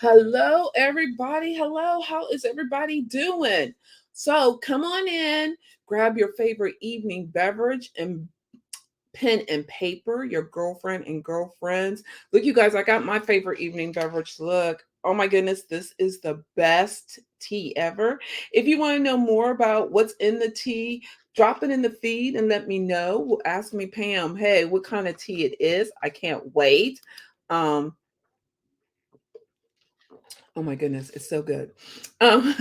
Hello, everybody. Hello, how is everybody doing? So, come on in, grab your favorite evening beverage and pen and paper, your girlfriend and girlfriends. Look, you guys, I got my favorite evening beverage. Look, oh my goodness, this is the best tea ever. If you want to know more about what's in the tea, drop it in the feed and let me know. Ask me, Pam, hey, what kind of tea it is. I can't wait. Um, Oh my goodness, it's so good. Um,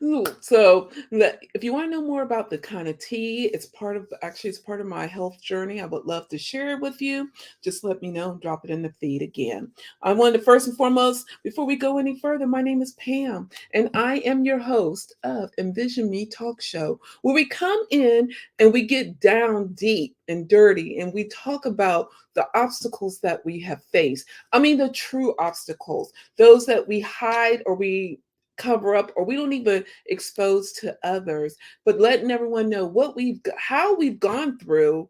if you want to know more about the kind of tea, it's part of my health journey. I would love to share it with you. Just let me know and drop it in the feed again. I wanted to first and foremost, before we go any further, my name is Pam, and I am your host of Envision Me Talk Show, where we come in and we get down deep and dirty and we talk about the obstacles that we have faced. I mean, the true obstacles, those that we hide or we cover up or we don't even expose to others, but letting everyone know how we've gone through,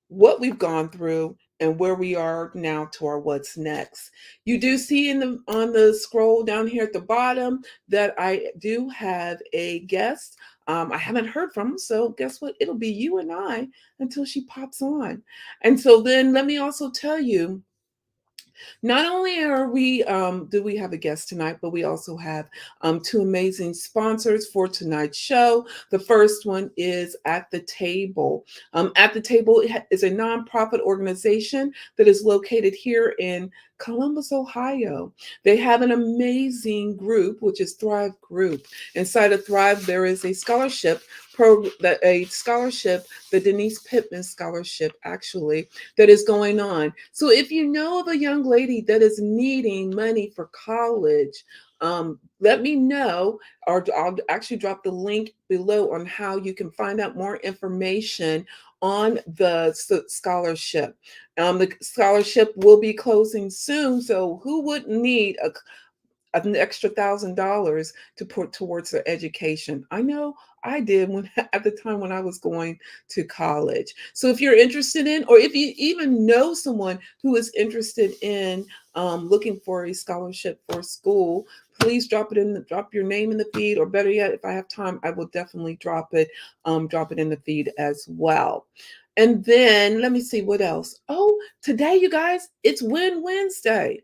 what we've gone through, and where we are now to our what's next. You do see on the scroll down here at the bottom that I do have a guest. I haven't heard from him, so guess what? It'll be you and I until she pops on. And so then let me also tell you, not only do we have a guest tonight, but we also have two amazing sponsors for tonight's show. The first one is At the Table. At the Table is a nonprofit organization that is located here in Columbus, Ohio. They have an amazing group, which is Thrive Group. Inside of Thrive, there is a scholarship, the Denise Pittman Scholarship, actually, that is going on. So if you know of a young lady that is needing money for college, let me know, or I'll actually drop the link below on how you can find out more information on the scholarship. The scholarship will be closing soon, so who wouldn't need an extra $1,000 to put towards their education? I know I did when at the time when I was going to college. So if you're interested in, or if you even know someone who is interested in looking for a scholarship for school, please drop your name in the feed, or better yet, if I have time, I will definitely drop it in the feed as well. And then let me see what else. Oh, today, you guys, it's Win Wednesday.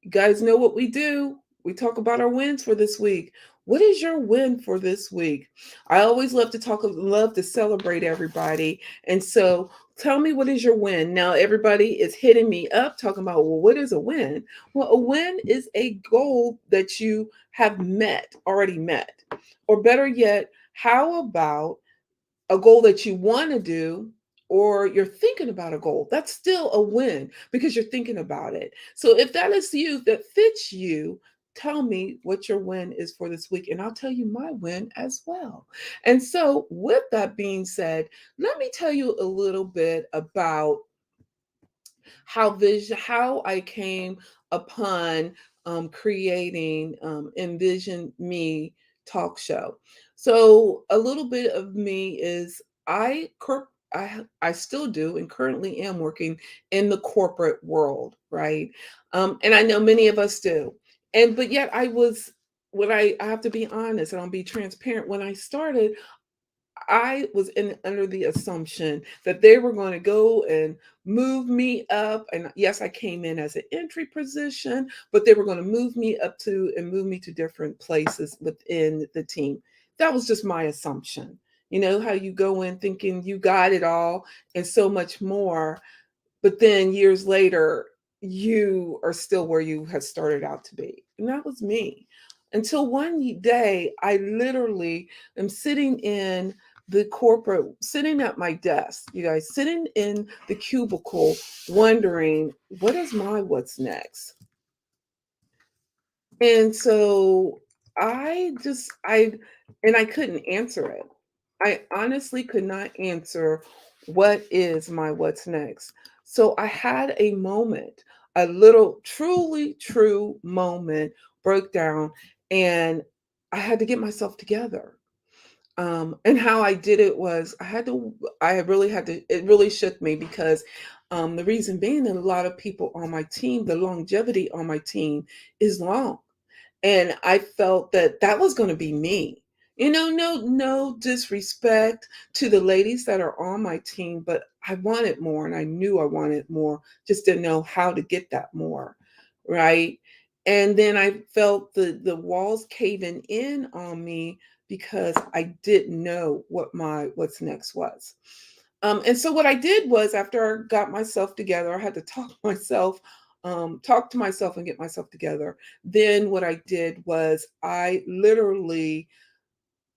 You guys know what we do. We talk about our wins for this week. What is your win for this week? I always love to celebrate everybody. And so tell me, what is your win? Now, everybody is hitting me up talking about, well, what is a win? Well, a win is a goal that you have already met. Or better yet, how about a goal that you want to do, or you're thinking about a goal? That's still a win because you're thinking about it. So if that is you, that fits you, tell me what your win is for this week, and I'll tell you my win as well. And so with that being said, let me tell you a little bit about how I came upon creating Envision Me Talk Show. So a little bit of me is I still do and currently am working in the corporate world, right? And I know many of us do. But yet I have to be honest and I'll be transparent. When I started, I was under the assumption that they were going to go and move me up. And yes, I came in as an entry position, but they were going to move me to different places within the team. That was just my assumption. You know how you go in thinking you got it all and so much more, but then years later, you are still where you had started out to be. And that was me. Until one day, I literally am sitting at my desk, you guys, sitting in the cubicle, wondering, what's next? And so I couldn't answer it. I honestly could not answer what is my what's next. So I had a moment, a little truly true moment, broke down, and I had to get myself together. And how I did it was I really had to, it really shook me because The reason being that a lot of people on my team, the longevity on my team is long. And I felt that that was going to be me. No disrespect to the ladies that are on my team, but I wanted more and I knew I wanted more, just didn't know how to get that more, right? And then I felt the walls caving in on me because I didn't know what my what's next was. And so what I did was after I got myself together, I had to talk to myself and get myself together. Then what I did was I literally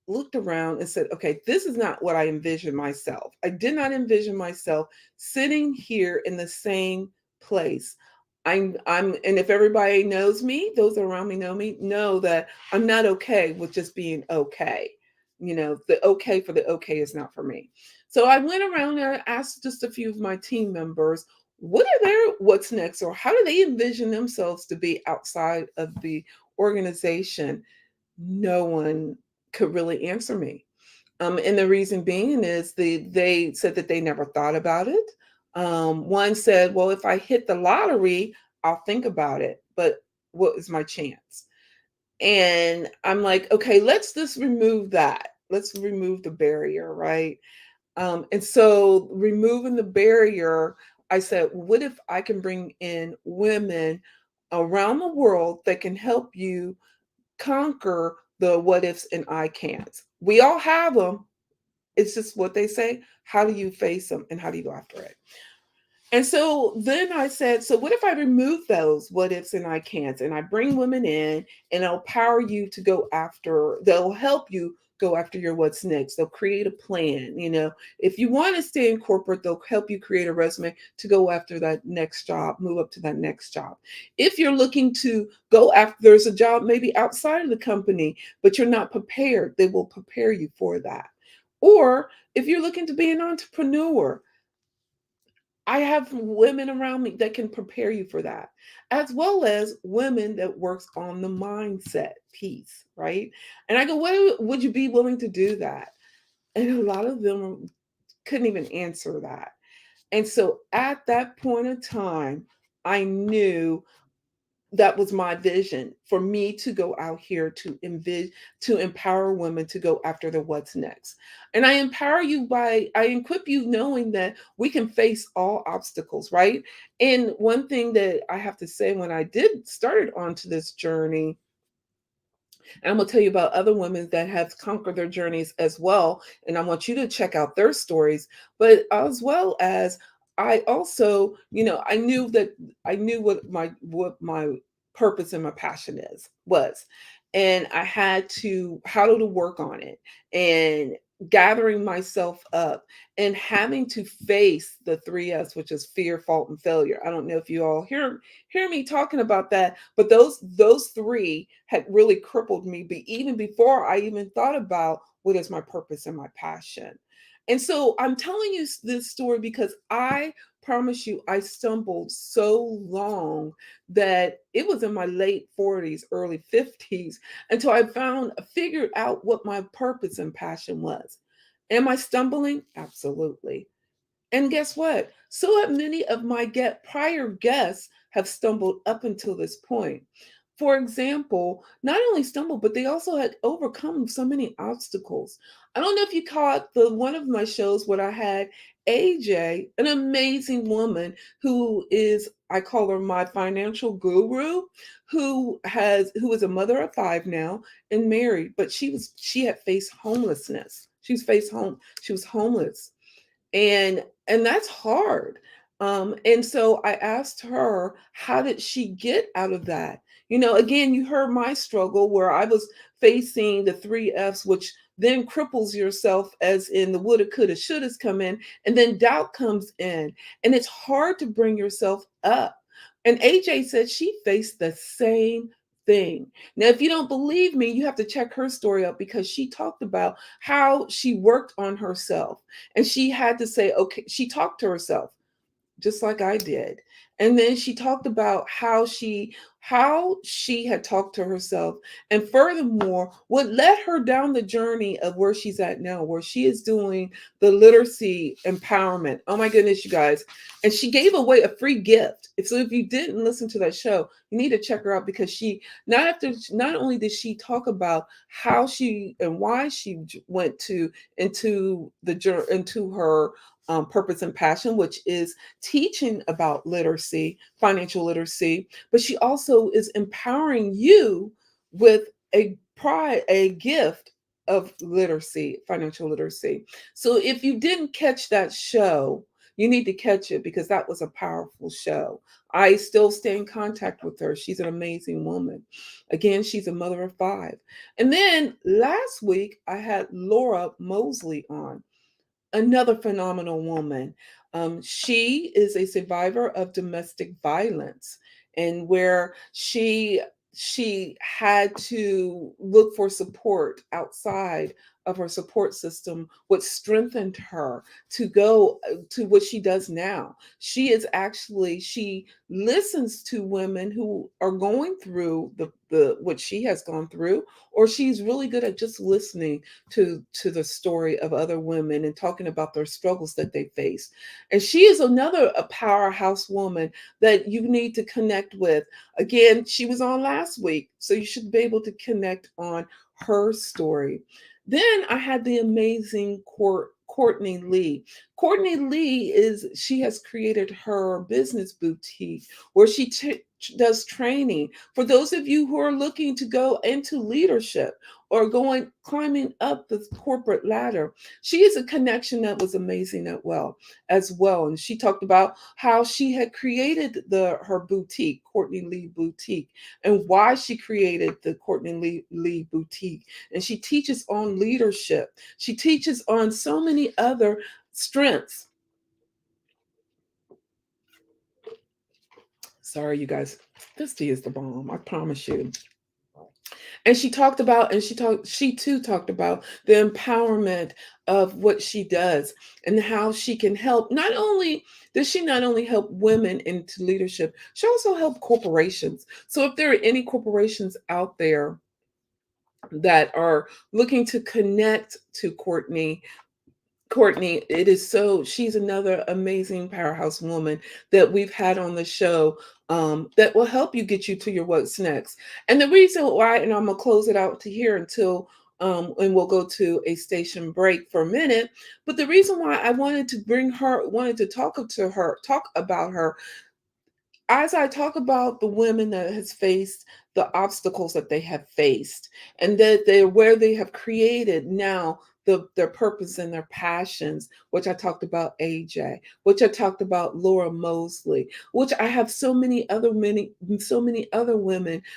looked around and said, okay, this is not what I envisioned myself. I did not envision myself sitting here in the same place. And if everybody knows me, those around me know that I'm not okay with just being okay. The okay for the okay is not for me. So I went around and I asked just a few of my team members, what are their what's next, or how do they envision themselves to be outside of the organization? No one could really answer me. And the reason being is they said that they never thought about it. One said, well, if I hit the lottery, I'll think about it, but what is my chance? And I'm like, okay, let's just remove that. Let's remove the barrier, right? And so removing the barrier, I said, what if I can bring in women around the world that can help you conquer the what ifs and I can'ts? We all have them. It's just what they say. How do you face them and how do you go after it? And so then I said, so what if I remove those what ifs and I can'ts and I bring women in and I'll empower you to go after, they'll help you go after your what's next. They'll create a plan. If you want to stay in corporate, they'll help you create a resume to go after that next job, move up to that next job. If you're looking to go after, there's a job maybe outside of the company, but you're not prepared, they will prepare you for that. Or if you're looking to be an entrepreneur, I have women around me that can prepare you for that, as well as women that works on the mindset piece, right? And I go, what would you be willing to do that? And a lot of them couldn't even answer that. And so at that point in time, I knew that was my vision for me to go out here to empower women to go after the what's next. And I equip you knowing that we can face all obstacles, right? And one thing that I have to say, when I did started onto this journey, and I'm going to tell you about other women that have conquered their journeys as well. And I want you to check out their stories. But as well as I also, I knew what my purpose and my passion was. And I had to how to work on it and gathering myself up and having to face the 3 S, which is fear, fault, and failure. I don't know if you all hear me talking about that, but those three had really crippled me even before I even thought about what is my purpose and my passion. And so I'm telling you this story because I promise you I stumbled so long that it was in my late 40s, early 50s until I figured out what my purpose and passion was. Am I stumbling? Absolutely. And guess what? So have many of my prior guests have stumbled up until this point. For example, not only stumbled, but they also had overcome so many obstacles. I don't know if you caught the one of my shows where I had AJ, an amazing woman who is, I call her my financial guru, who is a mother of 5 now and married, but she had faced homelessness. She was homeless, and that's hard. And so I asked her, how did she get out of that? Again, you heard my struggle where I was facing the 3 F's, which then cripples yourself, as in the woulda coulda shouldas come in, and then doubt comes in, and it's hard to bring yourself up. And AJ said she faced the same thing. Now, if you don't believe me, you have to check her story out, because she talked about how she worked on herself, and she had to say, okay, she talked to herself. just like I did. And then she talked about how she had talked to herself, and furthermore what led her down the journey of where she's at now, where she is doing the literacy empowerment. Oh my goodness, you guys. And she gave away a free gift. So if you didn't listen to that show, you need to check her out, because she not only did she talk about how she and why she went to into her purpose and passion, which is teaching about literacy, financial literacy, but she also is empowering you with a gift of literacy, financial literacy. So if you didn't catch that show, you need to catch it, because that was a powerful show. I still stay in contact with her. She's an amazing woman. Again, she's a mother of five. And then last week, I had Laura Mosley on, another phenomenal woman. She is a survivor of domestic violence, and where she had to look for support outside of her support system, what strengthened her to go to what she does now. She listens to women who are going through the what she has gone through, or she's really good at just listening to the story of other women and talking about their struggles that they face. And she is another a powerhouse woman that you need to connect with. Again, she was on last week, so you should be able to connect on her story. Then I had the amazing Courtney Lee. Courtney Lee she has created her business boutique where she does training for those of you who are looking to go into leadership or going climbing up the corporate ladder. She is a connection that was amazing as well. And she talked about how she had created her boutique, Courtney Lee Boutique, and why she created the Courtney Lee Boutique. And she teaches on leadership. She teaches on so many other strengths. Sorry, you guys. This tea is the bomb. I promise you. And she too talked about the empowerment of what she does and how she can help. Not only does she not only help women into leadership, she also help corporations. So if there are any corporations out there that are looking to connect to Courtney, she's another amazing powerhouse woman that we've had on the show, that will help you get you to your what's next. And the reason why, and I'm gonna close it out to here until and we'll go to a station break for a minute. But the reason why I wanted to talk about her, as I talk about the women that has faced the obstacles that they have faced, and that they're where they have created now their purpose and their passions, which I talked about AJ, which I talked about Laura Mosley, which I have so many other women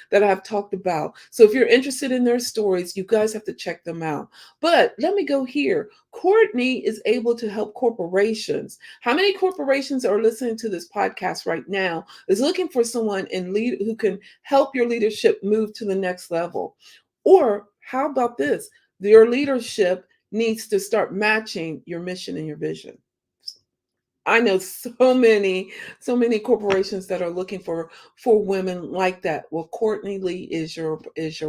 that I've talked about. So if you're interested in their stories, you guys have to check them out. But let me go here. Courtney is able to help corporations. How many corporations are listening to this podcast right now is looking for someone who can help your leadership move to the next level? Or how about this? Your leadership needs to start matching your mission and your vision. I know so many corporations that are looking for women like that. Well, Courtney Lee is your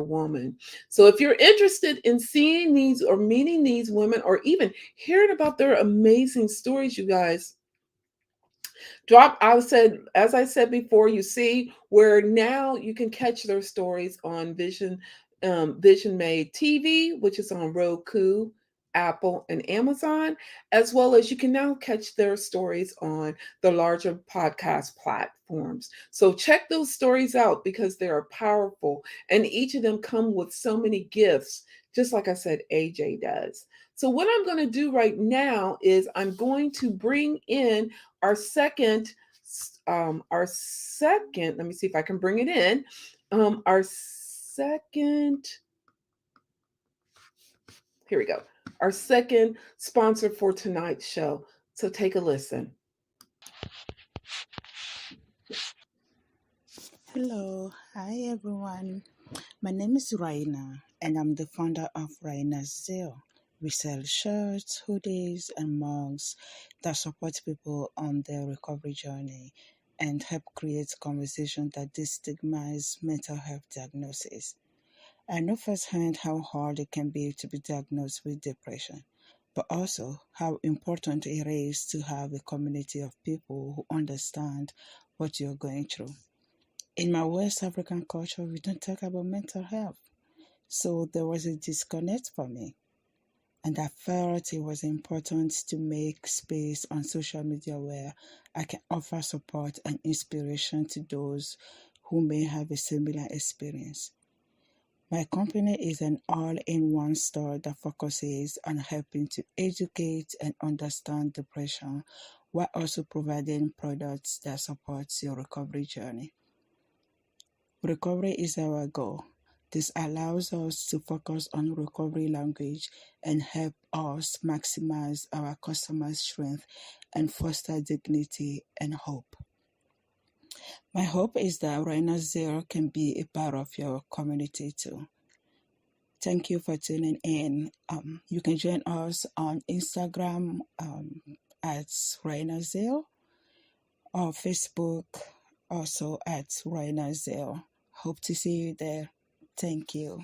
woman. So if you're interested in seeing these or meeting these women or even hearing about their amazing stories, you guys, as I said before, you see where now you can catch their stories on Vision Made TV, which is on Roku, Apple, and Amazon, as well as you can now catch their stories on the larger podcast platforms. So check those stories out because they are powerful, and each of them come with so many gifts, just like I said, AJ does. So what I'm going to do right now is I'm going to bring in our second, let me see if I can bring it in. Our second, here we go. Our second sponsor for tonight's show. So take a listen. Hello, hi everyone. My name is Raina and I'm the founder of Raina's Sale. We sell shirts, hoodies, and mugs that support people on their recovery journey and help create conversations that destigmatize mental health diagnosis. I know firsthand how hard it can be to be diagnosed with depression, but also how important it is to have a community of people who understand what you're going through. In my West African culture, we don't talk about mental health. So there was a disconnect for me. And I felt it was important to make space on social media where I can offer support and inspiration to those who may have a similar experience. My company is an all in one store that focuses on helping to educate and understand depression while also providing products that support your recovery journey. Recovery is our goal. This allows us to focus on recovery language and help us maximize our customers' strength and foster dignity and hope. My hope is that Rhino Zero can be a part of your community too. Thank you for tuning in. You can join us on Instagram at Rhino Zero or Facebook also at Rhino Zero. Hope to see you there. Thank you.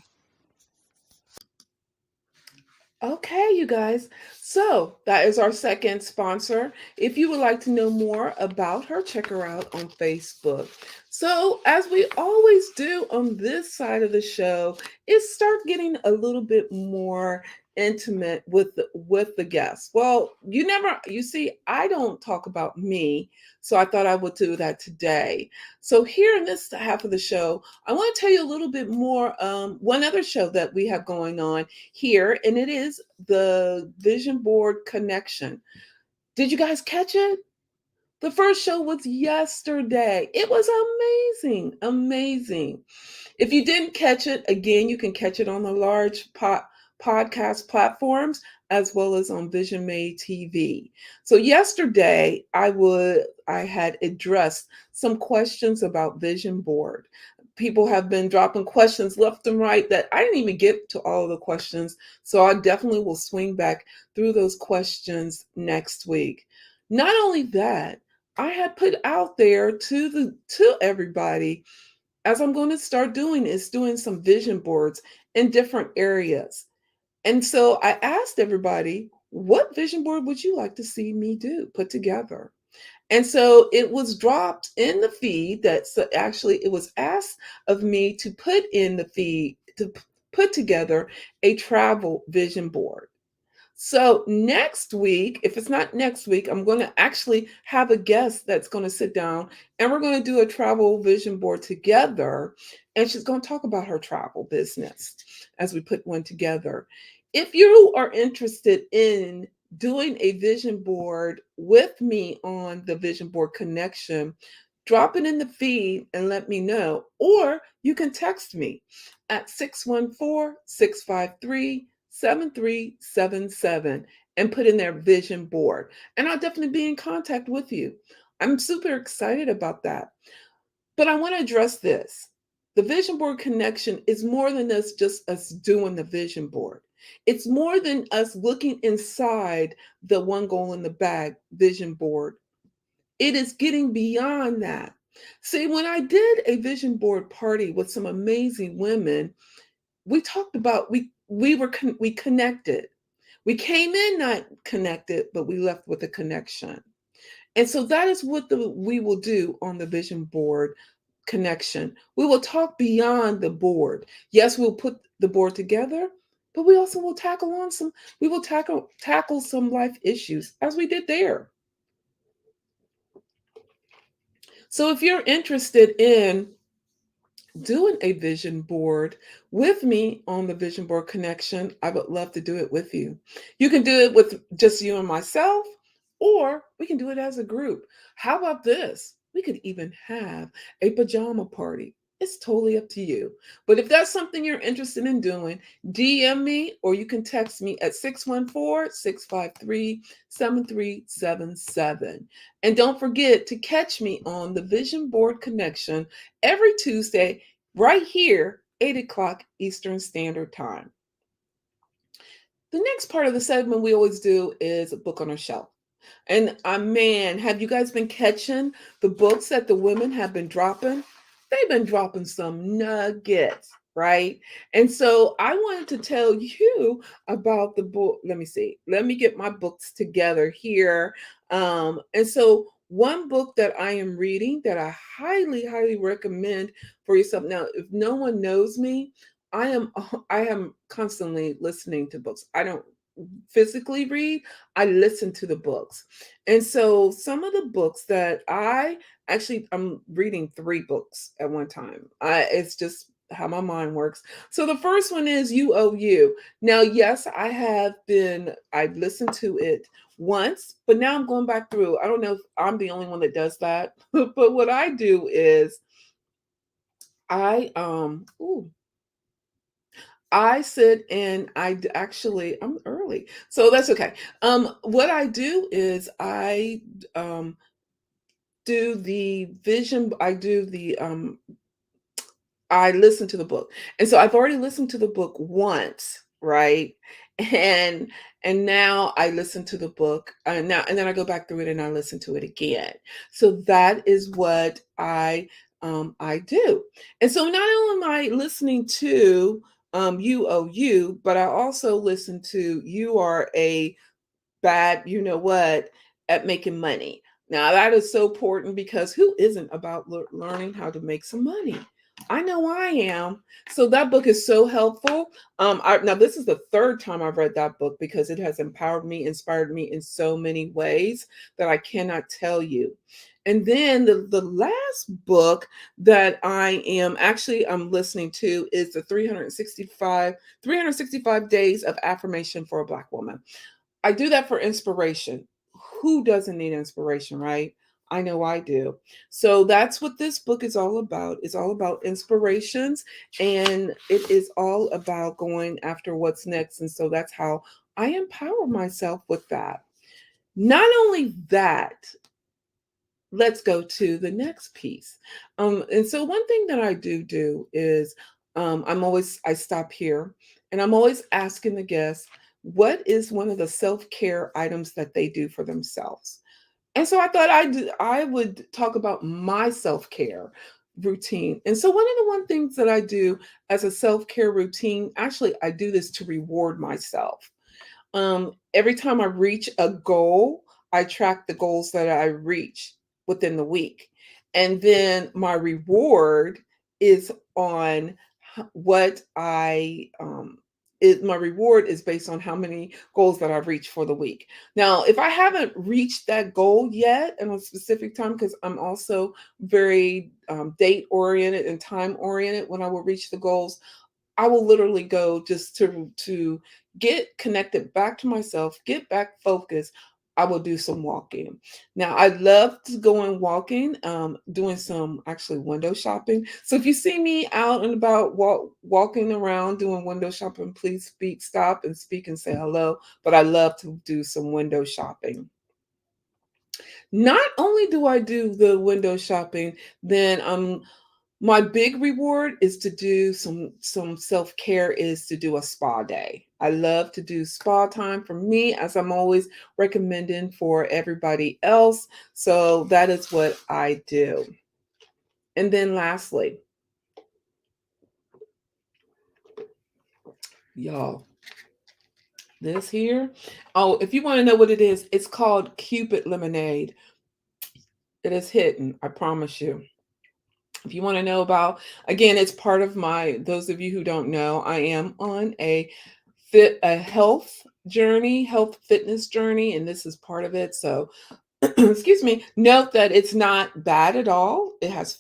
Okay, you guys. So that is our second sponsor. If you would like to know more about her, check her out on Facebook. So, as we always do on this side of the show, is start getting a little bit more intimate with the guests. Well, you see, I don't talk about me, so I thought I would do that today. So here in this half of the show, I want to tell you a little bit more. One other show that we have going on here, and it is the Vision Board Connection. Did you guys catch it? The first show was yesterday. It was amazing, amazing. If you didn't catch it, again, you can catch it on the large podcast platforms as well as on Vision Made TV. So yesterday, I had addressed some questions about Vision Board. People have been dropping questions left and right that I didn't even get to all of the questions. So I definitely will swing back through those questions next week. Not only that, I had put out there to everybody, as I'm going to start doing, is doing some vision boards in different areas. And so I asked everybody, what vision board would you like to see me put together? And so it was dropped in the feed that, so actually it was asked of me to put in the feed to put together a travel vision board. So next week, if it's not next week, I'm going to actually have a guest that's going to sit down and we're going to do a travel vision board together. And she's going to talk about her travel business as we put one together. If you are interested in doing a vision board with me on the Vision Board Connection, drop it in the feed and let me know. Or you can text me at 614-653-7377 and put in their vision board. And I'll definitely be in contact with you. I'm super excited about that. But I want to address this. The vision board connection is more than just us doing the vision board. It's more than us looking inside the one goal in the bag vision board. It is getting beyond that. See, when I did a vision board party with some amazing women, we talked about we connected. We came in not connected, but we left with a connection. And so that is what we will do on the vision board connection. We will talk beyond the board. Yes, we'll put the board together, but we also will we will tackle some life issues as we did there. So if you're interested in doing a vision board with me on the Vision Board Connection, I would love to do it with you. You can do it with just you and myself, or we can do it as a group. How about this? We could even have a pajama party. It's totally up to you. But if that's something you're interested in doing, DM me or you can text me at 614-653-7377. And don't forget to catch me on the Vision Board Connection every Tuesday right here, 8 o'clock Eastern Standard Time. The next part of the segment we always do is a book on our shelf. And man, have you guys been catching the books that the women have been dropping? They've been dropping some nuggets, right? And so I wanted to tell you about the book. Let me see. Let me get my books together here. And so one book that I am reading that I highly, highly recommend for yourself. Now, if no one knows me, I am I am constantly listening to books. I don't physically read, I listen to the books. And so some of the books that I'm reading three books at one time. It's just how my mind works. So the first one is You Owe You. Now, yes, I've listened to it once, but now I'm going back through. I don't know if I'm the only one that does that, but what I do is I ooh, I sit and actually I'm early, so that's okay. What I do is um do the vision. I listen to the book. And so I've already listened to the book once, right? And now I listen to the book and then I go back through it and I listen to it again. So that is what I do. And so not only am I listening to You Owe You, but I also listen to You Are a Bad, you know what, at making money. Now that is so important because who isn't about learning how to make some money? I know I am. So that book is so helpful. Now this is the third time I've read that book because it has empowered me, inspired me in so many ways that I cannot tell you. And then the last book that I'm listening to is the 365 days of affirmation for a Black woman. I do that for inspiration. Who doesn't need inspiration, right? I know I do. So that's what this book is all about. It's all about inspirations and it is all about going after what's next. And so that's how I empower myself with that. Not only that, let's go to the next piece. And so one thing that I do is I stop here and I'm always asking the guests, what is one of the self-care items that they do for themselves? And so I thought I would talk about my self-care routine. And so one things that I do as a self-care routine, actually I do this to reward myself. Every time I reach a goal, I track the goals that I reach within the week. And then my reward is on what my reward is based on how many goals that I've reached for the week. Now, if I haven't reached that goal yet in a specific time, because I'm also very date oriented and time oriented when I will reach the goals, I will literally go just to get connected back to myself, get back focused. I will do some walking. Now, I love to go and walking, doing some actually window shopping. So if you see me out and about walking around doing window shopping, please stop and speak and say hello. But I love to do some window shopping. Not only do I do the window shopping, then my big reward is to do some self-care is to do a spa day. I love to do spa time for me as I'm always recommending for everybody else. So that is what I do. And then lastly, y'all, this here. Oh, if you want to know what it is, it's called Cupid Lemonade. It is hidden, I promise you. If you want to know about, again, it's part of those of you who don't know, I am on a health journey, health fitness journey, and this is part of it. So, excuse me, note that it's not bad at all. It has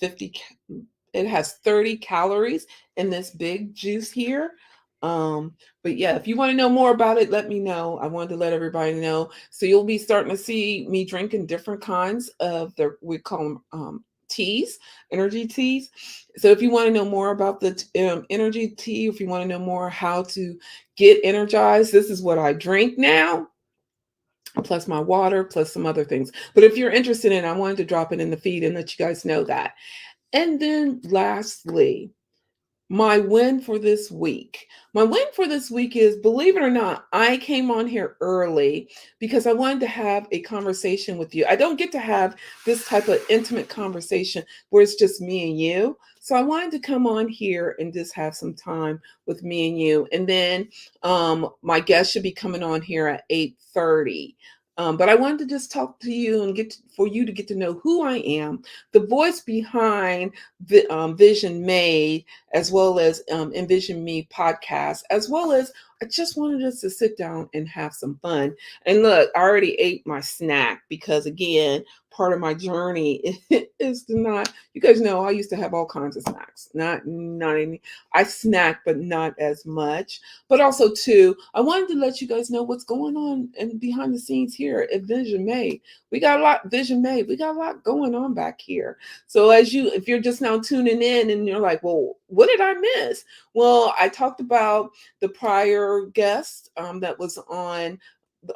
30 calories in this big juice here. Um, but yeah, if you want to know more about it, let me know. I wanted to let everybody know. So you'll be starting to see me drinking different kinds of we call them teas, energy teas. So if you want to know more about the energy tea, if you want to know more how to get energized, this is what I drink now, plus my water, plus some other things. But if you're interested in it, I wanted to drop it in the feed and let you guys know that. And then lastly, My win for this week. My win for this week is, believe it or not, I came on here early because I wanted to have a conversation with you. I don't get to have this type of intimate conversation where it's just me and you. So I wanted to come on here and just have some time with me and you. And then my guest should be coming on here at 8:30. But I wanted to just talk to you and for you to get to know who I am, the voice behind Vision Made, as well as Envision Me podcast, as well as I just wanted us to sit down and have some fun. And look, I already ate my snack because, again, part of my journey is to not. You guys know I used to have all kinds of snacks. Not any. I snack, but not as much. But also, too, I wanted to let you guys know what's going on and behind the scenes here at Vision Made. We got a lot. Vision Made. We got a lot going on back here. So if you're just now tuning in and you're like, well, what did I miss? Well, I talked about the prior guest that was on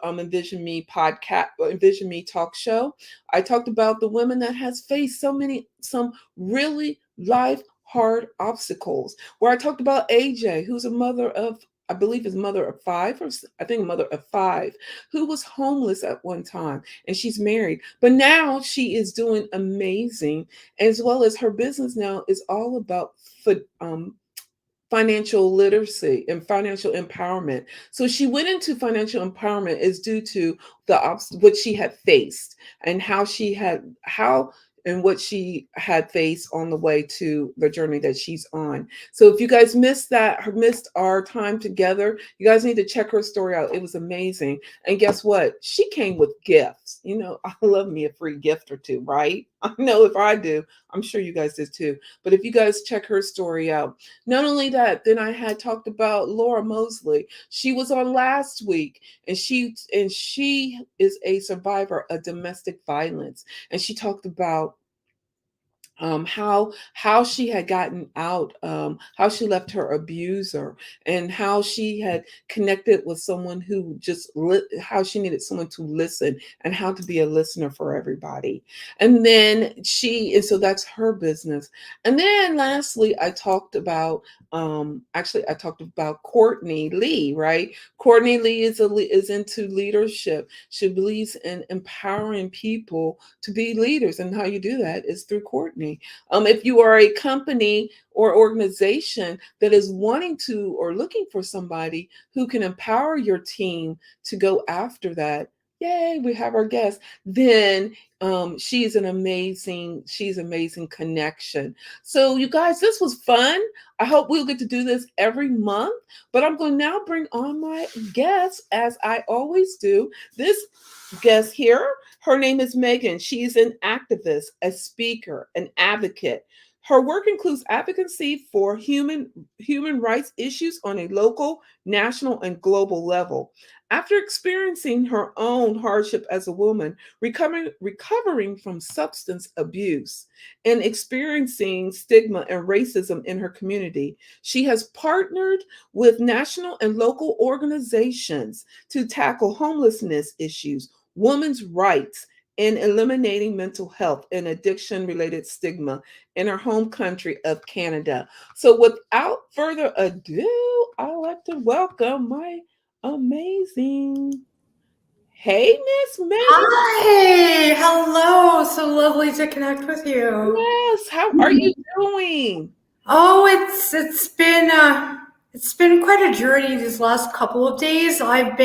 Envision Me podcast, Envision Me talk show. I talked about the women that has faced some really life hard obstacles. Where I talked about AJ, who's a mother of, I believe is mother of five, or I think mother of five, who was homeless at one time, and she's married, but now she is doing amazing, as well as her business now is all about um, financial literacy and financial empowerment. So she went into financial empowerment is due to what she had faced and how and what she had faced on the way to the journey that she's on. So if you guys missed our time together, you guys need to check her story out. It was amazing. And guess what? She came with gifts. You know, I love me a free gift or two, right? I know if I do, I'm sure you guys did too. But if you guys check her story out, not only that, then I had talked about Laura Mosley. She was on last week, and she is a survivor of domestic violence, and she talked about how she had gotten out, how she left her abuser, and how she had connected with someone who how she needed someone to listen and how to be a listener for everybody. And so that's her business. And then lastly, I talked about Courtney Lee, right? Courtney Lee is into leadership. She believes in empowering people to be leaders, and how you do that is through Courtney. If you are a company or organization that is wanting to or looking for somebody who can empower your team to go after that, yay, we have our guest. Then she's amazing connection. So you guys, this was fun. I hope we'll get to do this every month. But I'm going to now bring on my guest, as I always do. This guest here, her name is Meghan. She's an activist, a speaker, an advocate. Her work includes advocacy for human rights issues on a local, national, and global level. After experiencing her own hardship as a woman, recovering from substance abuse, and experiencing stigma and racism in her community, she has partnered with national and local organizations to tackle homelessness issues, women's rights, and eliminating mental health and addiction related stigma in her home country of Canada. So, without further ado, I'd like to welcome my amazing, hey, Miss Megan. Hi, hello. So lovely to connect with you. Yes, how are you doing? Oh, it's been quite a journey these last couple of days. I've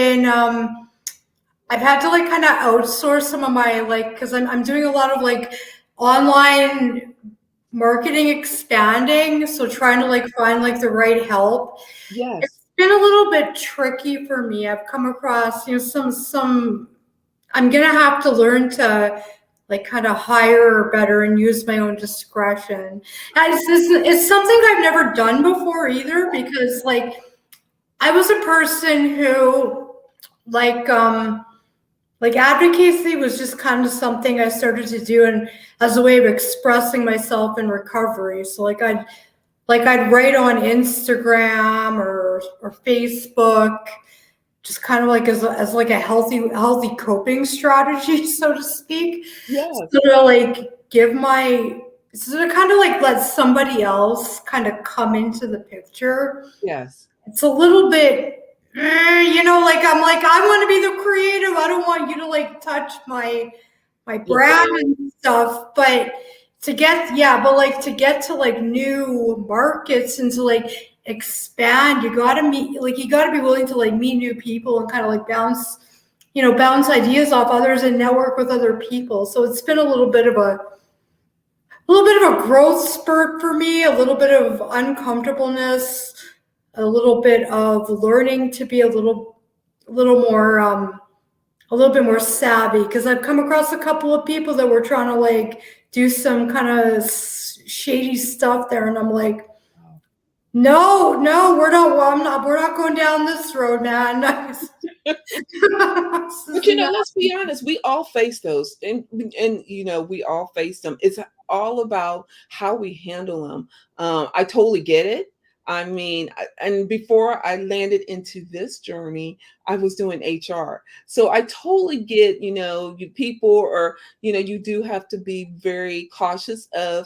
had to like kind of outsource some of my like because I'm doing a lot of like online marketing expanding, so trying to like find like the right help. It's Yes, been a little bit tricky for me. I've come across, some I'm gonna have to learn to like kind of hire better and use my own discretion. And it's something I've never done before either because like I was a person who like like advocacy was just kind of something I started to do and as a way of expressing myself in recovery. So I'd write on Instagram or Facebook just kind of like as like a healthy coping strategy, so to speak. yes, So to like give my so to kind of like let somebody else kind of come into the picture, Yes. it's a little bit, like I'm like, I want to be the creative. I don't want you to like touch my Your brand brand. and stuff. But but like to get to like new markets and to like expand, you gotta be willing to like meet new people and kind of like bounce ideas off others and network with other people. So it's been a little bit of a growth spurt for me, a little bit of uncomfortableness, a little bit of learning to be a little more, a little bit more savvy, because I've come across a couple of people that were trying to like do some kind of shady stuff there, and I'm like, no, no, we're not going down this road, man. This But is not. let's be honest, we all face those, and we all face them. It's all about how we handle them. I totally get it. I mean, and before I landed into this journey, I was doing HR, so I totally get. You people, or you do have to be very cautious of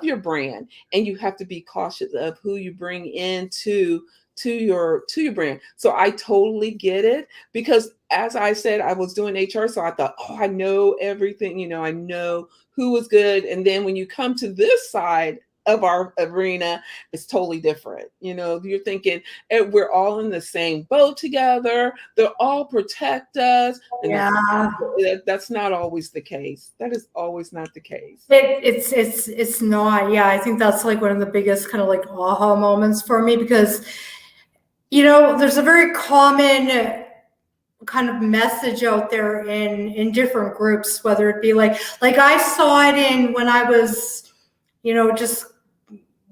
your brand, and you have to be cautious of who you bring into to your brand. So I totally get it, because as I said, I was doing HR, so I thought, oh, I know everything, I know who was good. And then when you come to this side of our arena, it's totally different. You're thinking, we're all in the same boat together. They'll all protect us. And Yeah. that's not always the case. That is always not the case. It's not. Yeah, I think that's like one of the biggest kind of like aha moments for me, because there's a very common kind of message out there in different groups, whether it be like I saw it in when I was just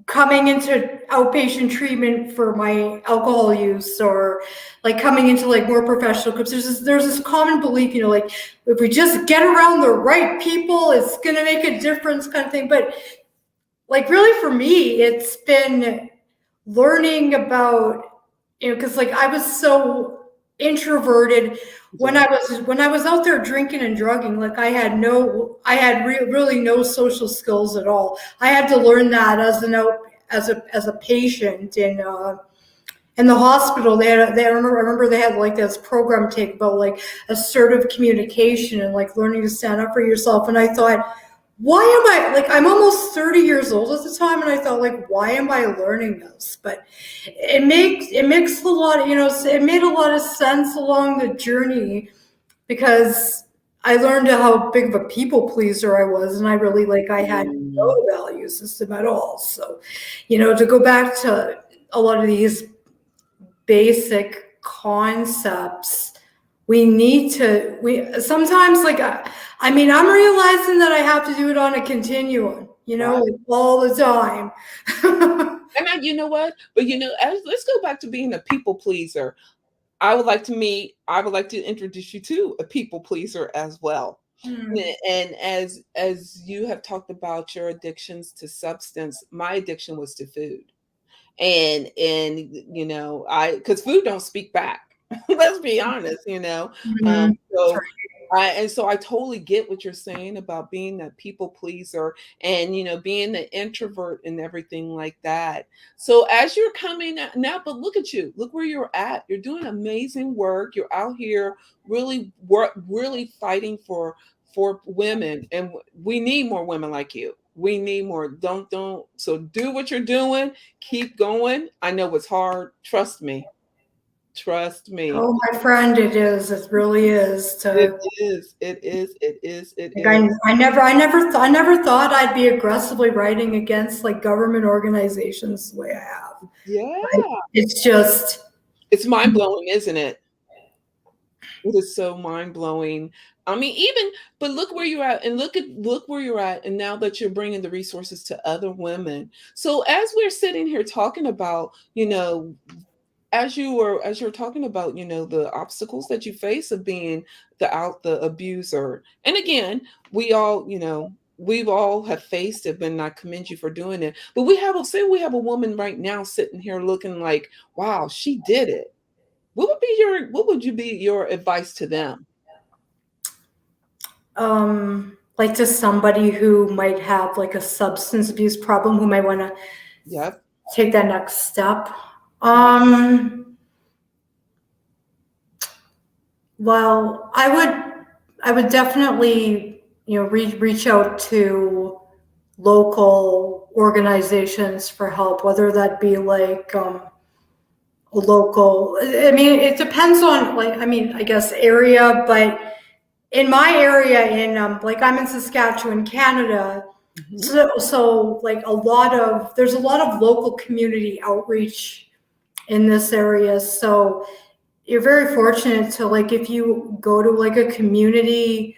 coming into outpatient treatment for my alcohol use, or like coming into like more professional groups. There's this common belief, like if we just get around the right people, it's gonna make a difference, kind of thing. But like really for me, it's been learning about, because like I was so introverted when Yeah. I was out there drinking and drugging. Like really no social skills at all. I had to learn that as a patient in the hospital. I remember they had like this program take about like assertive communication and like learning to stand up for yourself. And I thought, why am I like, I'm almost 30 years old at the time, and I thought, like, why am I learning this? But it makes a lot, it made a lot of sense along the journey, because I learned how big of a people pleaser I was, and I had Mm. no value system at all. So, to go back to a lot of these basic concepts, we sometimes, like, I'm realizing that I have to do it on a continuum, Right. like all the time. And you know what? But let's go back to being a people pleaser. I would like to introduce you to a people pleaser as well. Hmm. And as you have talked about your addictions to substance, my addiction was to food. And I, because food don't speak back. Let's be honest. Mhm. That's So I totally get what you're saying about being that people pleaser, and being the introvert and everything like that. So as you're coming now, but look at you, look where you're at. You're doing amazing work. You're out here really fighting for women, and we need more women like you. We need more. Don't So do what you're doing. Keep going. I know it's hard. Trust me. Trust me. Oh, my friend, it is. It really is. It To is. It is. It is. It like, is. I never thought I'd be aggressively writing against like government organizations the way I have. Right? Yeah. It's just. It's mind blowing, isn't it? It is so mind blowing. I mean, but look where you're at, and look where you're at, and now that you're bringing the resources to other women. So as we're sitting here talking about, as you're talking about, the obstacles that you face of being the abuser. And again, we've all have faced it, and I commend you for doing it. But we have a woman right now sitting here looking like, wow, she did it. What would you be your advice to them? like to somebody who might have like a substance abuse problem, who might want to Yep. take that next step. Um, well, I would definitely, reach out to local organizations for help, whether that be like a local. I mean, it depends on like, I mean, I guess area, but in my area, in like I'm in Saskatchewan, Canada. Mhm. So like there's a lot of local community outreach in this area. So you're very fortunate to, like, if you go to like a community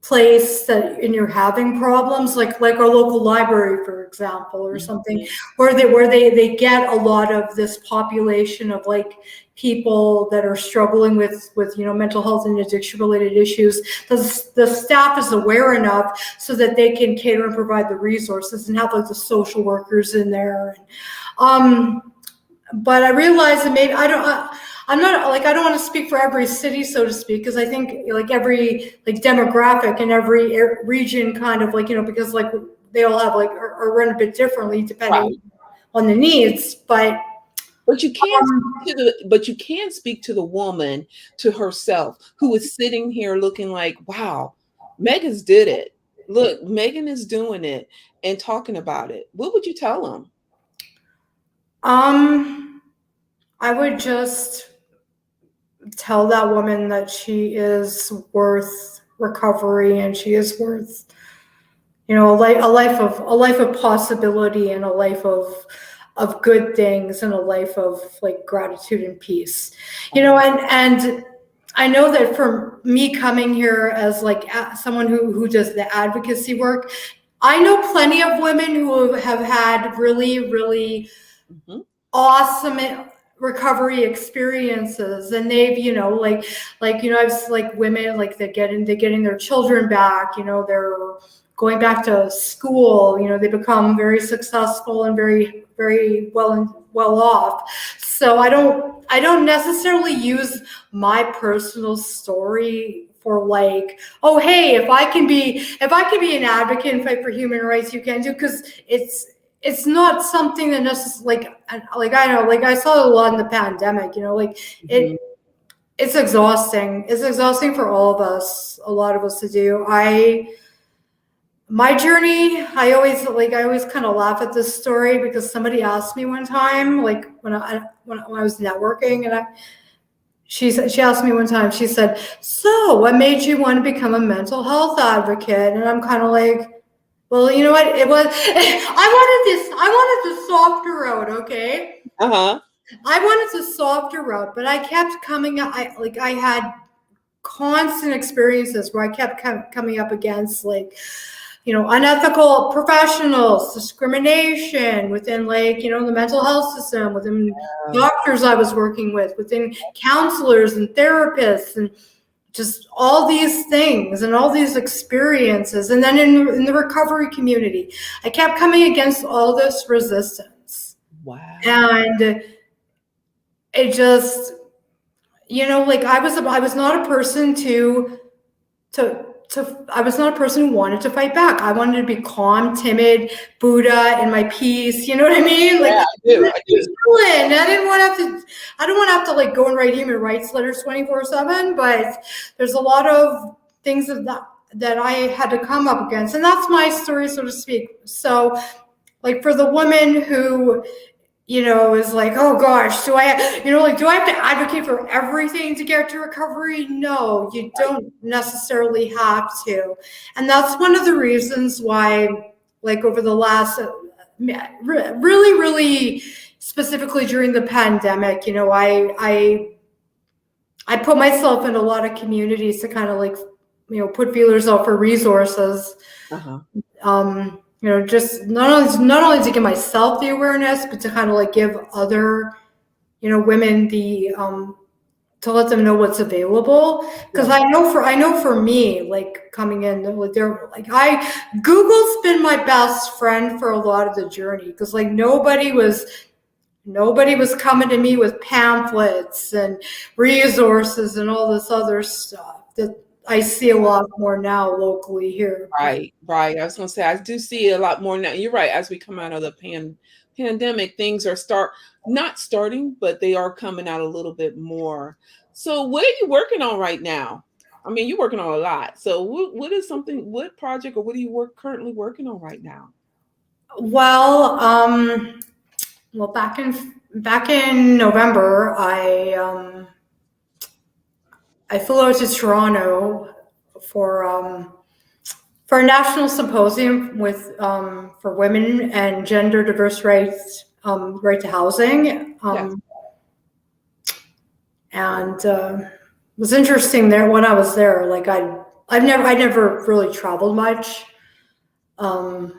place that and you're having problems, like our local library, for example, or something, Mhm. where they get a lot of this population of like people that are struggling with mental health and addiction related issues. The staff is aware enough so that they can cater and provide the resources and have like the social workers in there. But I realize that maybe I'm not like, I don't want to speak for every city, so to speak, because I think like every like demographic in every region kind of like, because like they all have like are run a bit differently depending Right. on the needs. But But you can um, speak to but you can speak to the woman, to herself, who is sitting here looking like, wow, Megan's did it. Look, Megan is doing it and talking about it. What would you tell them? um, I would just tell that woman that she is worth recovery, and she is worth a life of possibility, and a life of good things, and a life of like gratitude and peace. And I know that for me coming here as like someone who does the advocacy work, I know plenty of women who have had really, really Mhm. awesome recovery experiences, and they've I've like women like they're getting their children back, they're going back to school, they become very successful and very, very well off. So I don't necessarily use my personal story for like, oh hey, if I can be an advocate and fight for human rights, you can do, because it's not something that necessarily like I know, like I saw it a lot in the pandemic, like it Mhm. it's exhausting. It's exhausting for all of us, a lot of us to do. My journey, I always kind of laugh at this story, because somebody asked me one time, like when I was networking, and she asked me one time, she said, "So, what made you want to become a mental health advocate?" And I'm kind of like, well, you know what? It was I wanted the softer route, okay? Uh-huh. I wanted the softer route, but I kept coming up. I had constant experiences where I kept coming up against like, unethical professionals, discrimination within like, the mental health system, within doctors I was working with, within counselors and therapists, and just all these things and all these experiences. And then in the recovery community, I kept coming against all this resistance. Wow. And it just, like I was not a person I was not a person who wanted to fight back. I wanted to be calm, timid, Buddha in my peace. You know what I mean? Like, Yeah, I do. I do. chilling. I don't want to have to like go and write human rights letters 24/7, but there's a lot of things that I had to come up against. And that's my story, so to speak. So like for the woman who is like, oh gosh, do I have to advocate for everything to get to recovery? No, you Right. don't necessarily have to. And that's one of the reasons why, like over the last, really, really specifically during the pandemic, I put myself in a lot of communities to kind of like, put feelers out for resources. Uh-huh. Just not only to give myself the awareness, but to kind of like give other, women the to let them know what's available. Because Yeah. I know for me, like coming in, like they're like Google's been my best friend for a lot of the journey, because like nobody was coming to me with pamphlets and resources and all this other stuff that I see a lot more now locally here. Right, right. I was gonna say I do see a lot more now. You're right. As we come out of the pandemic, things are not starting, but they are coming out a little bit more. So, what are you working on right now? I mean, you're working on a lot. So, what is something? What project or what are you currently working on right now? Well, well, back in November, I flew out to Toronto for for a national symposium with for women and gender diverse rights, right to housing, Yes. and it was interesting there when I was there. Like I never really traveled much, so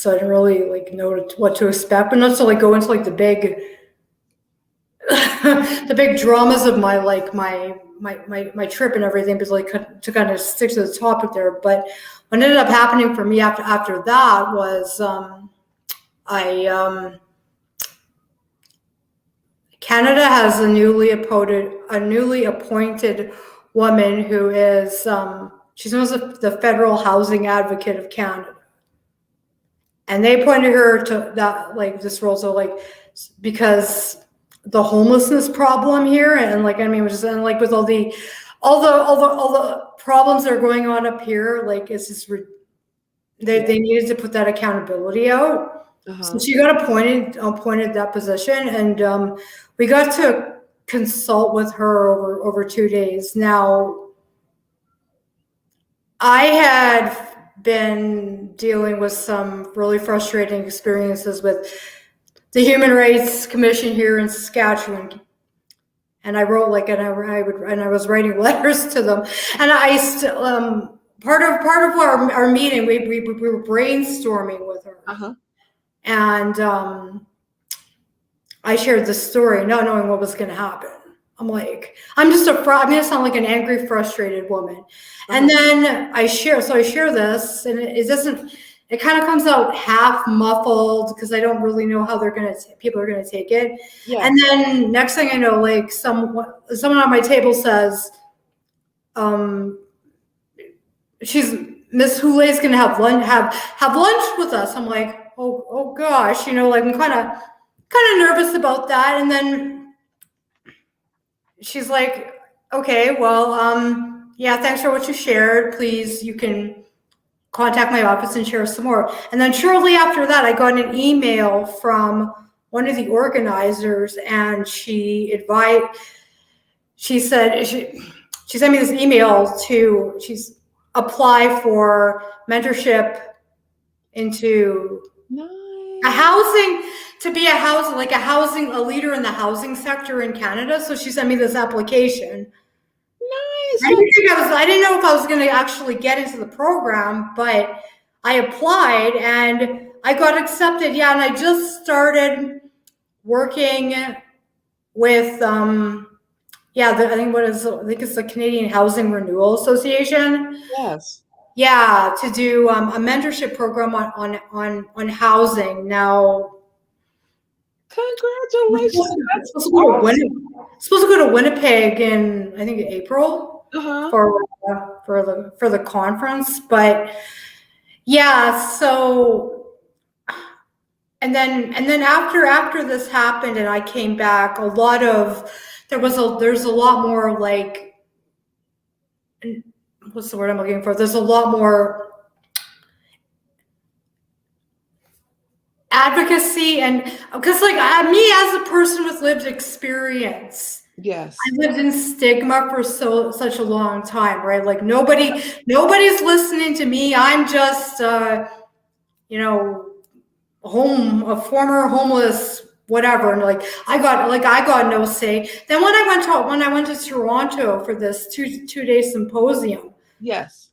I didn't really like know what to expect, but not to like go into like the big the big dramas of my like my trip and everything, because like to kind of stick to the topic there. But what ended up happening for me after that was I Canada has a newly appointed woman who is she's known as the Federal Housing Advocate of Canada, and they appointed her to that like this role, so like because the homelessness problem here, and like I mean, which is and like with all the problems that are going on up here, like it's just they needed to put that accountability out. So Uh-huh. she got appointed that position, and we got to consult with her over 2 days. Now, I had been dealing with some really frustrating experiences with the Human Rights Commission here in Saskatchewan, and I wrote like and I was writing letters to them, and I still part of our meeting we were brainstorming with her, Uh-huh. and I shared the story not knowing what was going to happen. I'm like, I'm going to sound like an angry, frustrated woman. And Uh-huh. then I share this, and it doesn't, it kind of comes out half muffled because I don't really know how people are going to take it. Yes. And then next thing I know, like someone on my table says, she's Miss Houlet's going to have lunch with us. I'm like, oh gosh, like I'm kind of nervous about that. And then she's like, okay, well, yeah, thanks for what you shared. Please, you can contact my office and share some more. And then shortly after that, I got an email from one of the organizers, and she said she sent me this email she's apply for mentorship into a housing, to be a leader in the housing sector in Canada. So she sent me this application. Nice. I didn't know if I was going to actually get into the program, but I applied and I got accepted. Yeah, and I just started working with I think it's the Canadian Housing Renewal Association. Yes. Yeah, to do a mentorship program on housing. Now, Congratulations. That's supposed awesome. to go to Winnipeg in I think April Uh-huh. for the conference, but yeah. So and then after this happened and I came back, there's a lot more like, what's the word I'm looking for? There's a lot more advocacy, and because like me as a person with lived experience, Yes. I lived in stigma for such a long time, right? Like nobody's listening to me. I'm just a former homeless whatever, and like I got no say. Then when I went to Toronto for this two-day symposium, Yes.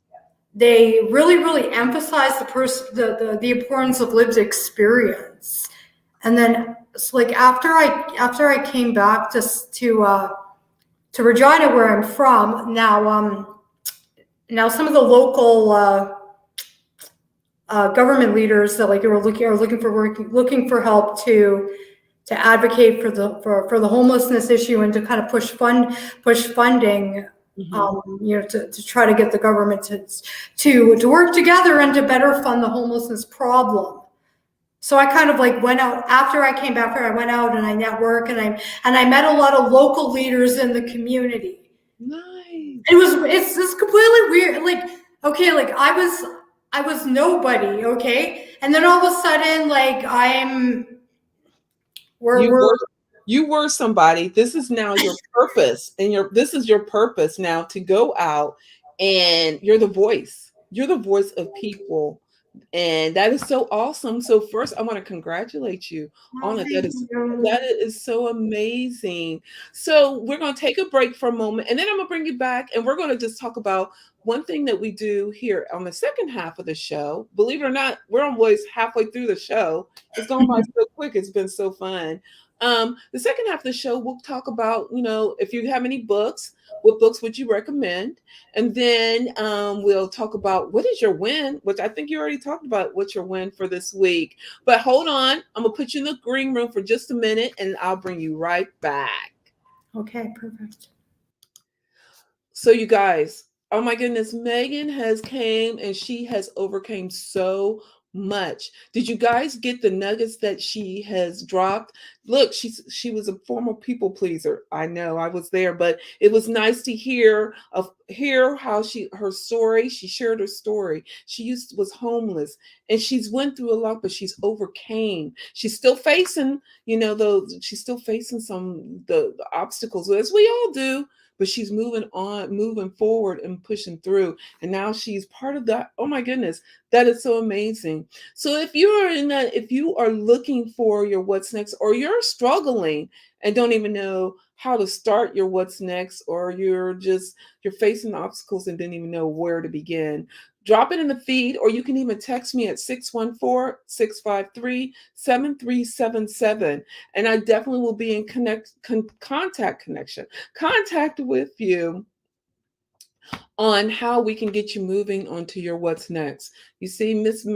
they really emphasized the importance of lived experience. And then so like after I came back to Regina, where I'm from now some of the local government leaders that like are looking for help to advocate for the homelessness issue and to kind of push funding Hmm. to try to get the government to work together and to better fund the homelessness problem. So I kind of like went out after I came back here. I went out and I networked and I met a lot of local leaders in the community. Nice. It's completely weird. Like, okay, like I was nobody, okay, and then all of a sudden, like You we're were you were somebody. This is now your purpose, and this is your purpose now to go out, and you're the voice. You're the voice of people, and that is so awesome. So first, I want to congratulate you oh, on it. thank That you. is so amazing. So we're going to take a break for a moment, and then I'm going to bring you back, and we're going to just talk about one thing that we do here on the second half of the show. Believe it or not, we're almost halfway through the show. It's going by so quick. It's been so fun. The second half of the show, we'll talk about, if you have any books, what books would you recommend? And then we'll talk about what is your win, which I think you already talked about what's your win for this week. But hold on, I'm going to put you in the green room for just a minute and I'll bring you right back. Okay, perfect. So you guys, oh my goodness, Megan has came and she has overcame so much. Did you guys get the nuggets that she has dropped? Look, she was a former people pleaser. I know, I was there, but it was nice to hear how her story. She shared her story. She was homeless and she's went through a lot, but she's overcame. She's still facing, those she's still facing the obstacles as we all do, but she's moving on, moving forward and pushing through. And now she's part of that. Oh my goodness, that is so amazing. So if you are looking for your what's next, or you're struggling and don't even know how to start your what's next, or you're facing obstacles and didn't even know where to begin, drop it in the feed, or you can even text me at 614-653-7377. And I definitely will be in contact with you on how we can get you moving onto your what's next. You see, Miss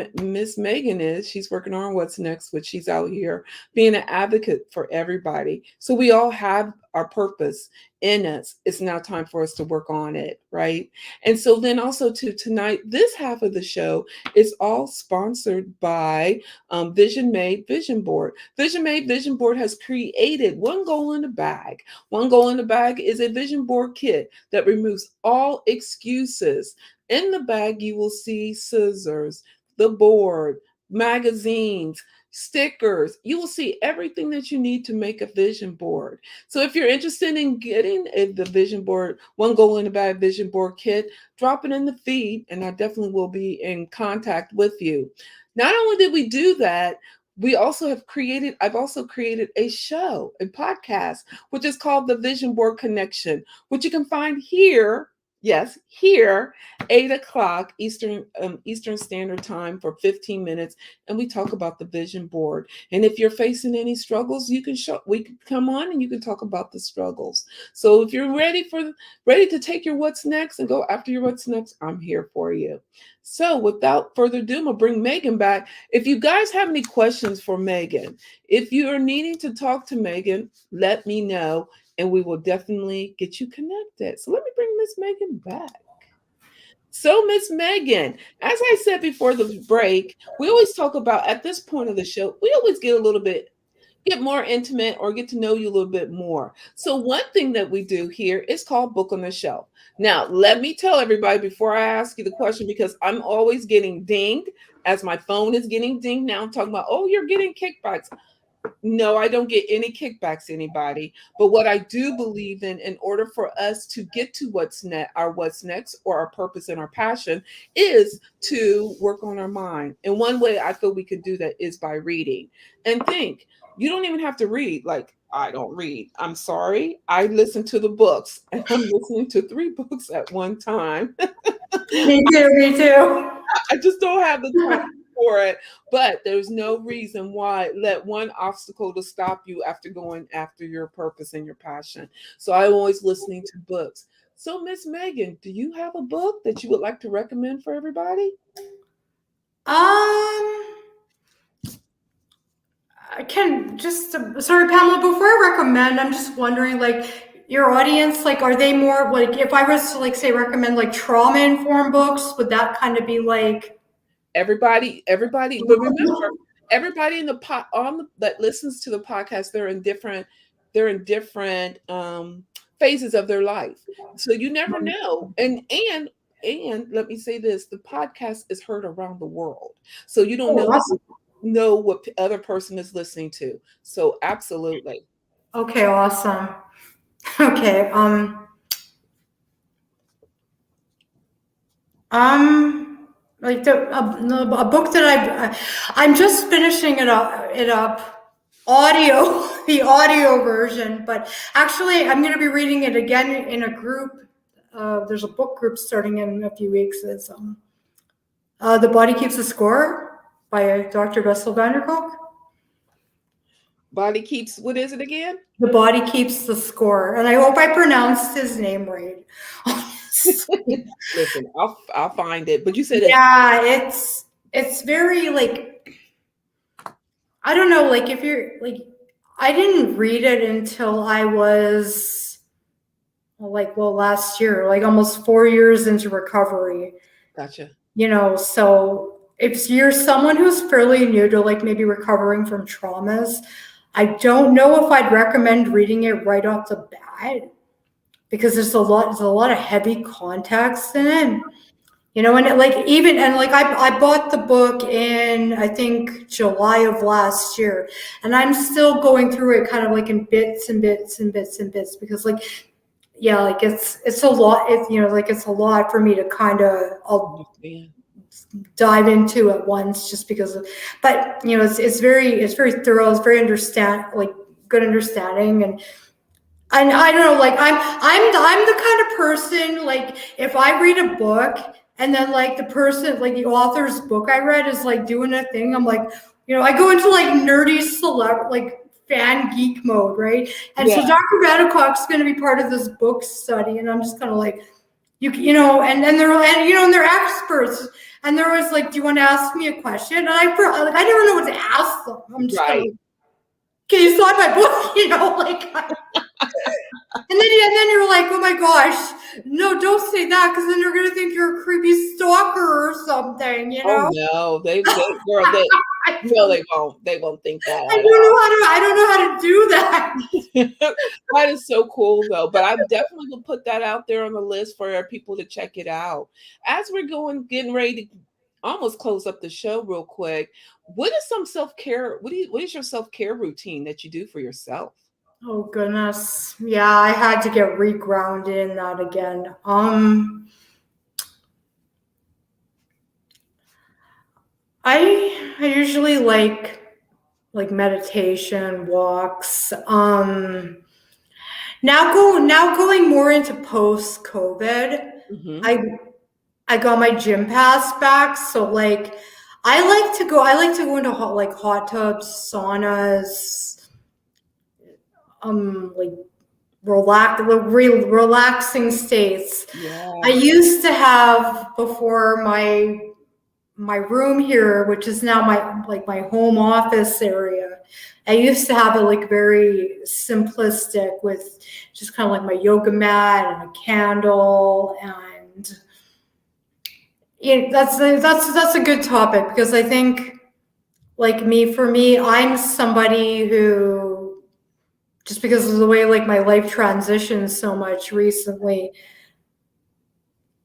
Megan she's working on what's next, but she's out here being an advocate for everybody. So we all have our purpose in us. It's now time for us to work on it, right? And so then also to tonight, this half of the show is all sponsored by Vision Made Vision Board. Vision Made Vision Board has created one goal in the bag. One goal in the bag is a vision board kit that removes all excuses. In the bag, you will see scissors, the board, magazines, stickers. You will see everything that you need to make a vision board. So if you're interested in getting the vision board, one goal in the bag vision board kit, drop it in the feed and I definitely will be in contact with you. Not only did we do that, I've also created a show, a podcast, which is called The Vision Board Connection, which you can find here. Yes, here, 8 o'clock Eastern Standard Time for 15 minutes, and we talk about the vision board. And if you're facing any struggles, we can come on and you can talk about the struggles. So if you're ready to take your what's next and go after your what's next, I'm here for you. So without further ado, I'm gonna bring Megan back. If you guys have any questions for Megan, if you are needing to talk to Megan, let me know and we will definitely get you connected. So let me bring Miss Megan back. So, Miss Megan, as I said before the break, we always talk about at this point of the show, we always get more intimate or get to know you a little bit more. So, one thing that we do here is called Book on the Shelf. Now, let me tell everybody before I ask you the question, because I'm always getting dinged as my phone is getting dinged now. I'm talking about, oh, you're getting kickbacks. No, I don't get any kickbacks, anybody. But what I do believe in order for us to get to what's next, or our purpose and our passion, is to work on our mind. And one way I feel we could do that is by reading. And think, you don't even have to read. Like, I don't read. I'm sorry. I listen to the books, and I'm listening to 3 books at one time. Me too, me too. I just don't have the time for it. But there's no reason why let one obstacle to stop you after going after your purpose and your passion. So I'm always listening to books. So Miss Megan, do you have a book that you would like to recommend for everybody? Um, I can just sorry, Pamela. Before I recommend, I'm just wondering, like, your audience, like, are they more like, if I was to like say recommend like trauma informed books, would that kind of be like? Everybody, but remember, everybody in the pot on that listens to the podcast, they're in different phases of their life. So you never know. And let me say this, the podcast is heard around the world. So you don't Oh, know what other person is listening to. So absolutely. okay, awesome. Okay. Like a book that I'm just finishing it up, audio, the audio version. But actually, I'm going to be reading it again in a group. There's a book group starting in a few weeks. It's The Body Keeps the Score by Dr. Bessel van der Kolk. Body keeps, what is it again? The Body Keeps the Score, and I hope I pronounced his name right. Listen, I'll find it. But you said Yeah, it's very like, I don't know, like if you're like, I didn't read it until I was like, well, last year, like almost 4 years into recovery. gotcha. So if you're someone who's fairly new to like maybe recovering from traumas, I don't know if I'd recommend reading it right off the bat, because there's a lot of heavy context in it. And I bought the book in, I think, July of last year, and I'm still going through it kind of like in bits and bits and bits and bits, because like, yeah, like it's a lot. It's a lot for me to kind of I'll dive into at once, just because of, but it's very thorough. It's very good understanding. And I don't know, like I'm the kind of person, like if I read a book and then like the person, like the author's book I read is like doing a thing, I'm like, I go into like nerdy like fan geek mode, right? And so Dr. Vandercock's going to be part of this book study, and I'm just kind of like, and they're experts, and they're always like, do you want to ask me a question? And I never know what to ask them. I'm just kind of like, can you sign my book? Like. And then you're like, oh my gosh, no, don't say that, because then they're gonna think you're a creepy stalker or something, Oh no, they girl, they won't. They won't think that. I don't know how to do that. That is so cool though. But I definitely will put that out there on the list for people to check it out. As we're getting ready to almost close up the show real quick, what is some self-care? What is your self-care routine that you do for yourself? Oh goodness. Yeah, I had to get regrounded in that again. I usually like meditation, walks. Now going more into post COVID, I got my gym pass back, so like I like to go into hot tubs, saunas, like relaxing states. Yeah. I used to have, before my room here, which is now my home office area, I used to have it like very simplistic, with just kind of like my yoga mat and a candle. And that's a good topic, because I think, like for me, I'm somebody who, just because of the way like my life transitioned so much recently,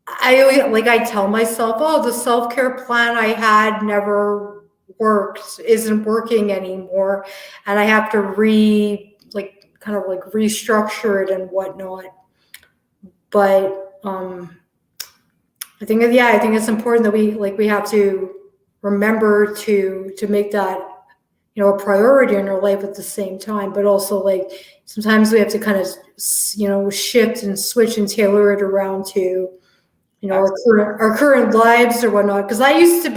I tell myself, oh, the self-care plan I had never worked, isn't working anymore, and I have to kind of restructure it and whatnot. But I think it's important that we have to remember to make that a priority in our life at the same time, but also like sometimes we have to kind of shift and switch and tailor it around to our current lives or whatnot. Because I used to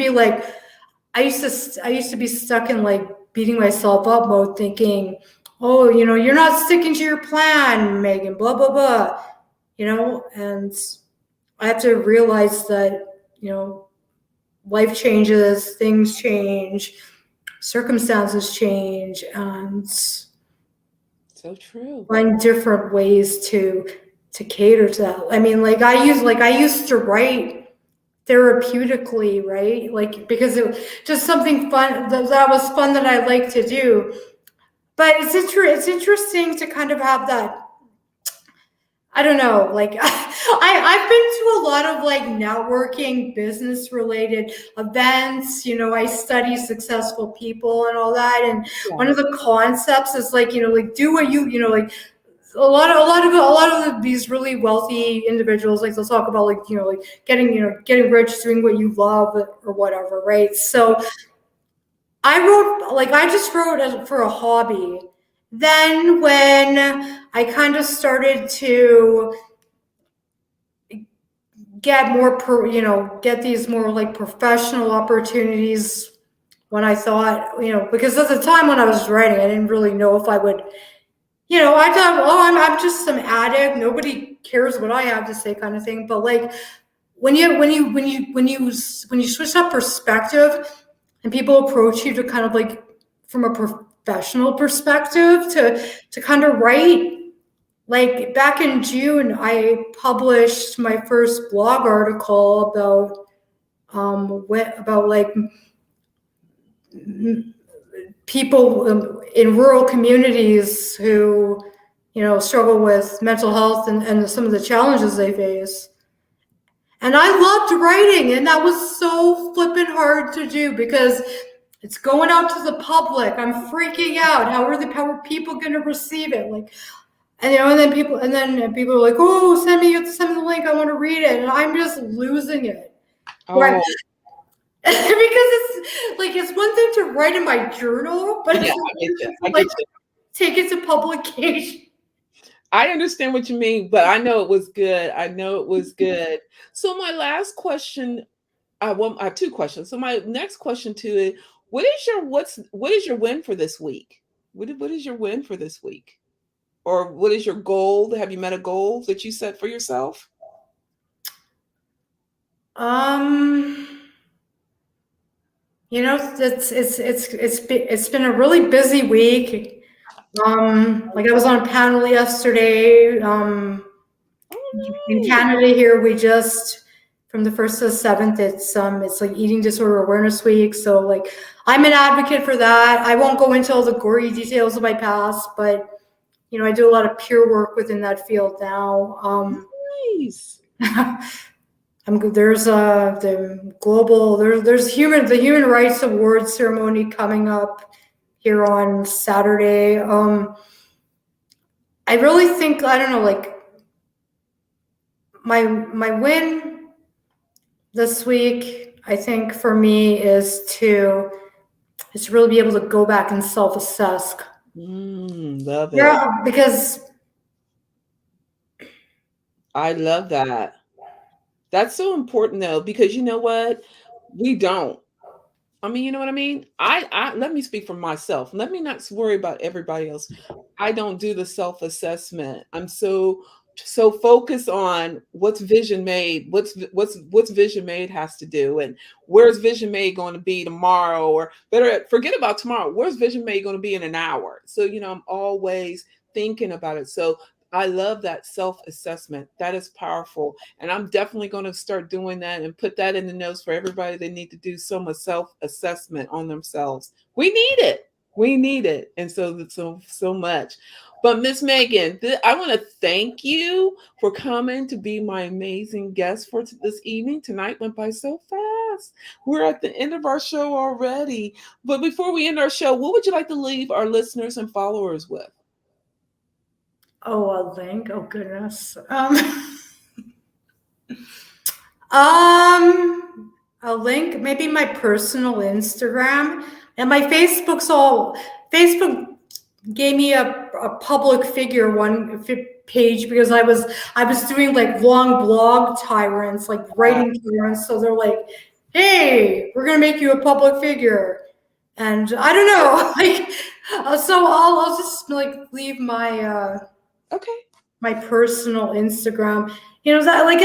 be stuck in like beating myself up mode, thinking, oh, you're not sticking to your plan, Megan, blah blah blah, and I have to realize that life changes, things change, circumstances change, and So true. find different ways to cater to that. I mean, like I used to write therapeutically, right? Like because it was just something fun that was fun that I like to do. But it's interesting to kind of have that. I don't know, like I've been to a lot of like networking, business related events. I study successful people and all that. And one Yeah. of the concepts is like, like do what like a lot of these really wealthy individuals, like they'll talk about like, like getting rich, doing what you love or whatever, right? So I just wrote for a hobby. Then when I kind of started to get these more like professional opportunities, when I thought, because at the time when I was writing, I didn't really know if I would, I thought, oh, I'm just some addict. Nobody cares what I have to say, kind of thing. But like when you switch up perspective and people approach you to kind of like from a professional perspective to kind of write, like back in June, I published my first blog article about like people in rural communities who struggle with mental health and some of the challenges they face. And I loved writing, and that was so flippin' hard to do because it's going out to the public. I'm freaking out. How are people going to receive it? Like, and then people are like, "Oh, send me the link. I want to read it," and I'm just losing it. Right? Oh, Because it's one thing to write in my journal, but yeah, it's I get you. another thing I to like get you. take it to publication. I understand what you mean, but I know it was good. I know it was good. So my last question, I have two questions. So my next question to it, what is your win for this week? What is your win for this week? Or what is your goal? Have you met a goal that you set for yourself? Um, it's been a really busy week. Like I was on a panel yesterday. In Oh, Canada here, we just from the 1st to the 7th, it's like Eating Disorder Awareness Week. So like I'm an advocate for that. I won't go into all the gory details of my past, but I do a lot of peer work within that field now. nice. There's the global there's the Human Rights Awards ceremony coming up here on Saturday. I really think, I don't know, like my win this week, I think for me is to really be able to go back and self-assess. Love it. Yeah, because I love that. That's so important though, because you know what? We don't. I mean, you know what I mean? I let me speak for myself. Let me not worry about everybody else. I don't do the self-assessment. I'm so focused on what's Vision Made, what's Vision Made has to do, and where's Vision Made going to be tomorrow, or better, forget about tomorrow. Where's Vision Made going to be in an hour? So, I'm always thinking about it. So I love that self-assessment. That is powerful. And I'm definitely going to start doing that and put that in the notes for everybody. They need to do some self-assessment on themselves. We need it. We need it. And so much. But Miss Megan, I want to thank you for coming to be my amazing guest for this evening. Tonight went by so fast. We're at the end of our show already. But before we end our show, what would you like to leave our listeners and followers with? oh, a link. Oh goodness. A link, maybe my personal Instagram and my Facebook gave me a public figure page because I was doing like long blog tyrants, like writing tyrants. So they're like, "Hey, we're gonna make you a public figure," and I don't know, like, so I'll just like leave Okay. my personal Instagram. That like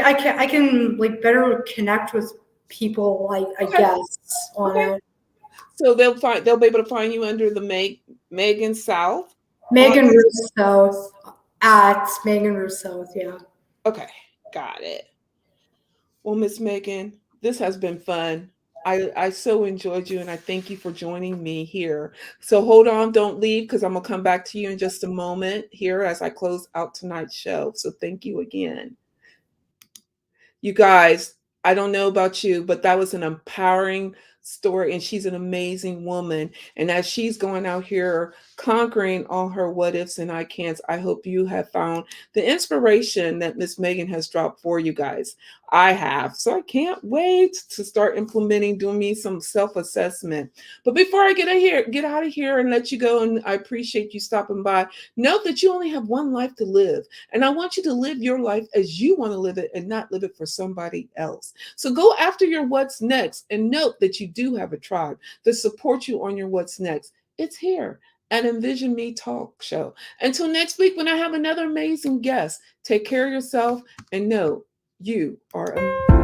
I can like better connect with people. I Okay. guess on Okay. it. So they'll be able to find you under the Megan South. Megan Russo at Megan Russo. Yeah. Okay, got it. Well, Miss Megan, this has been fun. I so enjoyed you and I thank you for joining me here. So hold on, don't leave because I'm gonna come back to you in just a moment here as I close out tonight's show. So thank you again. You guys, I don't know about you, but that was an empowering story. And she's an amazing woman. And as she's going out here conquering all her what ifs and I can'ts, I hope you have found the inspiration that Miss Megan has dropped for you guys. I have. So I can't wait to start implementing, doing me some self assessment. But before I get out of here and let you go, and I appreciate you stopping by, note that you only have one life to live. And I want you to live your life as you want to live it and not live it for somebody else. So go after your what's next and note that you do have a tribe that supports you on your what's next. It's here at Envision Me Talk Show. Until next week when I have another amazing guest, take care of yourself and know you are amazing.